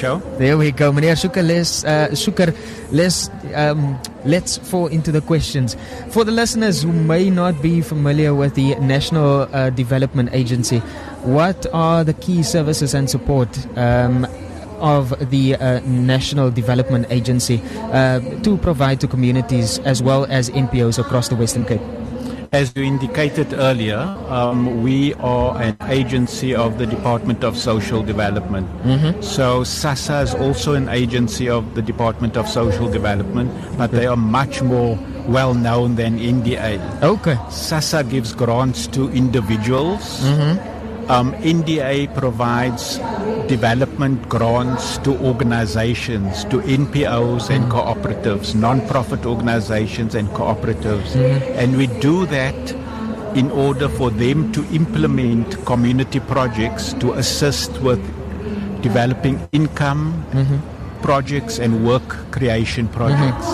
show. There we go. Meneer Soeker, let's fall into the questions. For the listeners who may not be familiar with the National Development Agency, what are the key services and support of the National Development Agency to provide to communities as well as NPOs across the Western Cape? As you indicated earlier, we are an agency of the Department of Social Development. So SASSA is also an agency of the Department of Social Development, but they are much more well known than NDA. Okay. SASSA gives grants to individuals. NDA provides development grants to organizations, to NPOs and cooperatives, non-profit organizations and cooperatives. And we do that in order for them to implement community projects to assist with developing income projects and work creation projects.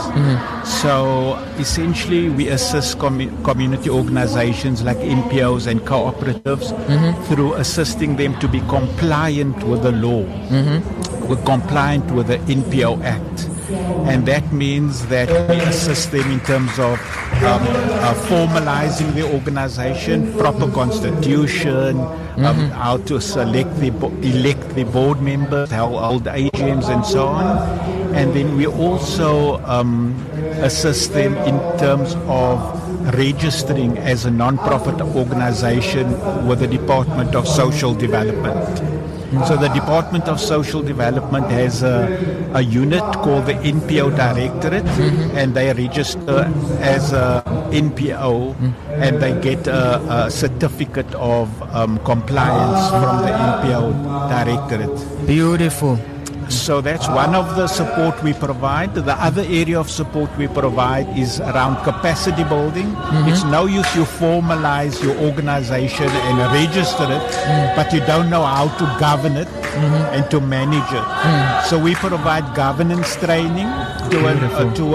So essentially we assist community organizations like NPOs and cooperatives through assisting them to be compliant with the law, compliant with the NPO Act. And that means that we assist them in terms of formalizing the organization, proper constitution, how to elect the board members, how hold AGMs and so on. And then we also assist them in terms of registering as a non-profit organization with the Department of Social Development. So the Department of Social Development has a unit called the NPO Directorate, and they register as a NPO, and they get a certificate of compliance from the NPO Directorate. Beautiful. So that's one of the support we provide. The other area of support we provide is around capacity building. It's no use you formalize your organization and register it, but you don't know how to govern it and to manage it. So we provide governance training to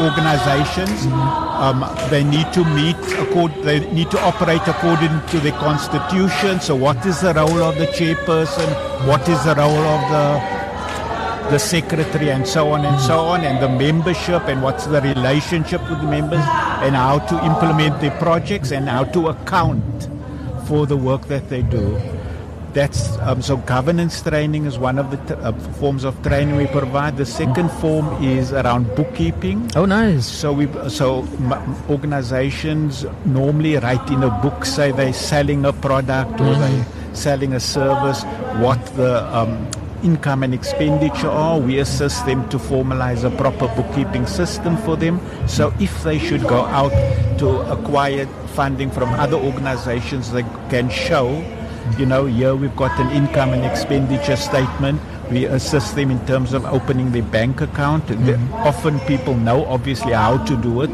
organizations. They need to they need to operate according to the constitution. So what is the role of the chairperson? What is the role of the secretary, and so on, and the membership, and what's the relationship with the members, and how to implement their projects, and how to account for the work that they do. That's so governance training is one of the forms of training we provide. The second form is around bookkeeping. Oh, nice. So organizations normally write in a book, say they're selling a product or they're selling a service, what the income and expenditure are. We assist them to formalize a proper bookkeeping system for them. So if they should go out to acquire funding from other organizations, they can show, here we've got an income and expenditure statement. We assist them in terms of opening their bank account. Often people know obviously how to do it.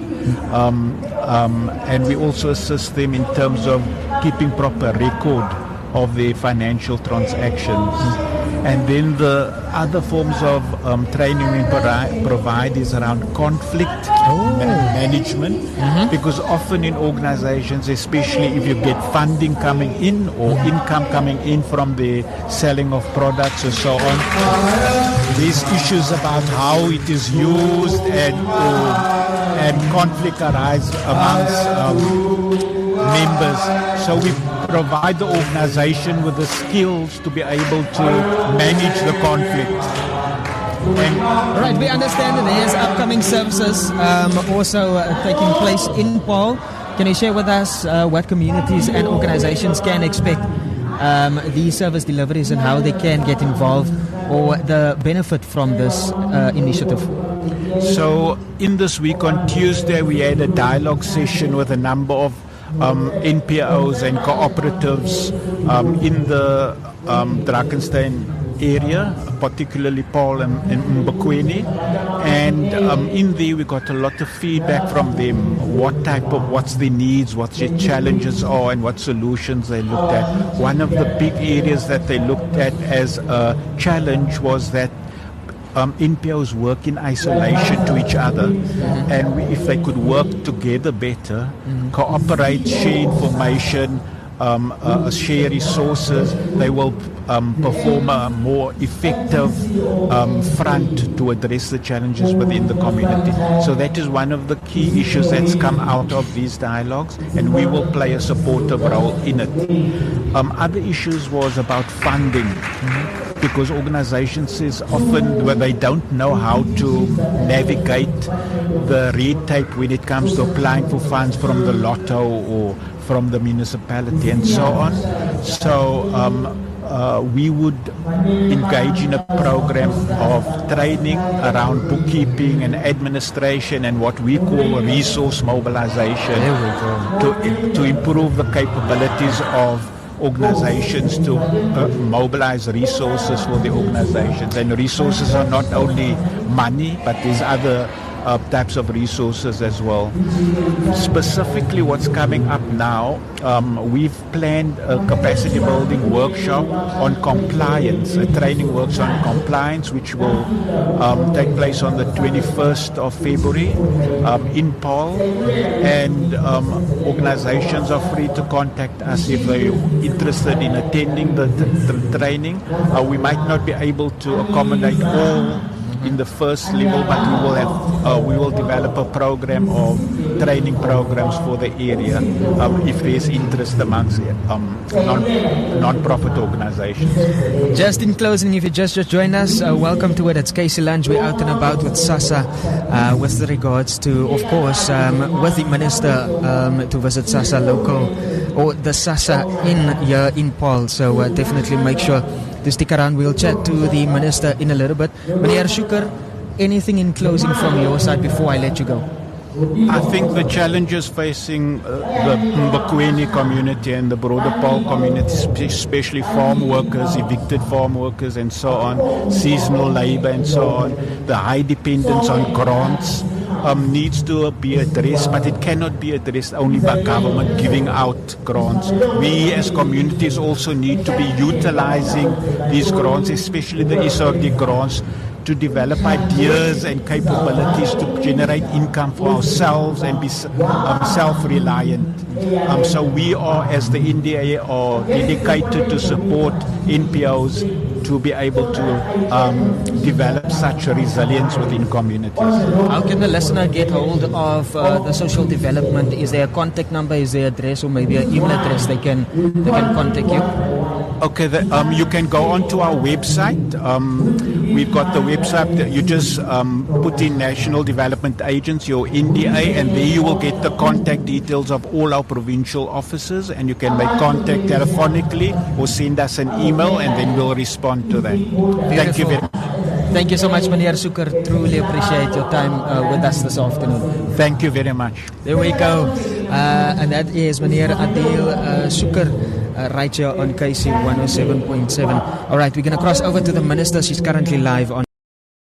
And we also assist them in terms of keeping proper record of their financial transactions. And then the other forms of training we provide is around conflict management, because often in organizations, especially if you get funding coming in or income coming in from the selling of products and so on, these issues about how it is used and conflict arise amongst members. So we provide the organization with the skills to be able to manage the conflict. Right, we understand that there's upcoming services also taking place in Paul. Can you share with us what communities and organizations can expect these service deliveries and how they can get involved or the benefit from this initiative? So in this week on Tuesday, we had a dialogue session with a number of NPOs and cooperatives in the Drakensberg area, particularly Paul and Mbekweni, and in there we got a lot of feedback from them, what's their needs, what their challenges are, and what solutions they looked at. One of the big areas that they looked at as a challenge was that NPOs work in isolation to each other, and if they could work together better, cooperate, share information, share resources, they will perform a more effective front to address the challenges within the community. So that is one of the key issues that's come out of these dialogues, and we will play a supportive role in it. Other issues was about funding. Because organizations is often where they don't know how to navigate the red tape when it comes to applying for funds from the lotto or from the municipality and so on. So we would engage in a program of training around bookkeeping and administration and what we call resource mobilization to improve the capabilities of organizations to mobilize resources for the organizations. And resources are not only money, but there's other types of resources as well. Specifically what's coming up now, we've planned a capacity building workshop on compliance, a training workshop on compliance, which will take place on the 21st of February in Paul, and organizations are free to contact us if they're interested in attending the training. We might not be able to accommodate all in the first level, but we will develop a program of training programs for the area if there's interest amongst non-profit organizations. Just in closing, if you just join us, welcome to it. It's KC Lunch. We're out and about with SASSA with regards to, of course, with the Minister to visit SASSA local or the SASSA in Paul. So definitely make sure to stick around. We'll chat to the Minister in a little bit. Meneer Soeker, anything in closing from your side before I let you go? I think the challenges facing the Mbekweni community and the broader Paul community, especially farm workers, evicted farm workers and so on, seasonal labor and so on, the high dependence on grants, needs to be addressed, but it cannot be addressed only by government giving out grants. We as communities also need to be utilizing these grants, especially the ICROP grants, to develop ideas and capabilities to generate income for ourselves and be self-reliant. So we are, as the NDA, are dedicated to support NPOs to be able to develop such resilience within communities. How can the listener get hold of the social development? Is there a contact number, is there an address, or maybe an email address they can contact you? Okay, you can go onto our website. We've got the website. You just put in National Development Agency or NDA, and there you will get the contact details of all our provincial offices, and you can make contact telephonically or send us an email, and then we'll respond to that. Beautiful. Thank you very much. Thank you so much, Meneer Soeker. Truly appreciate your time with us this afternoon. Thank you very much. There we go. And that is Meneer Ardiel Soeker. Right here on KC 107.7. All right, we're going to cross over to the Minister. She's currently live on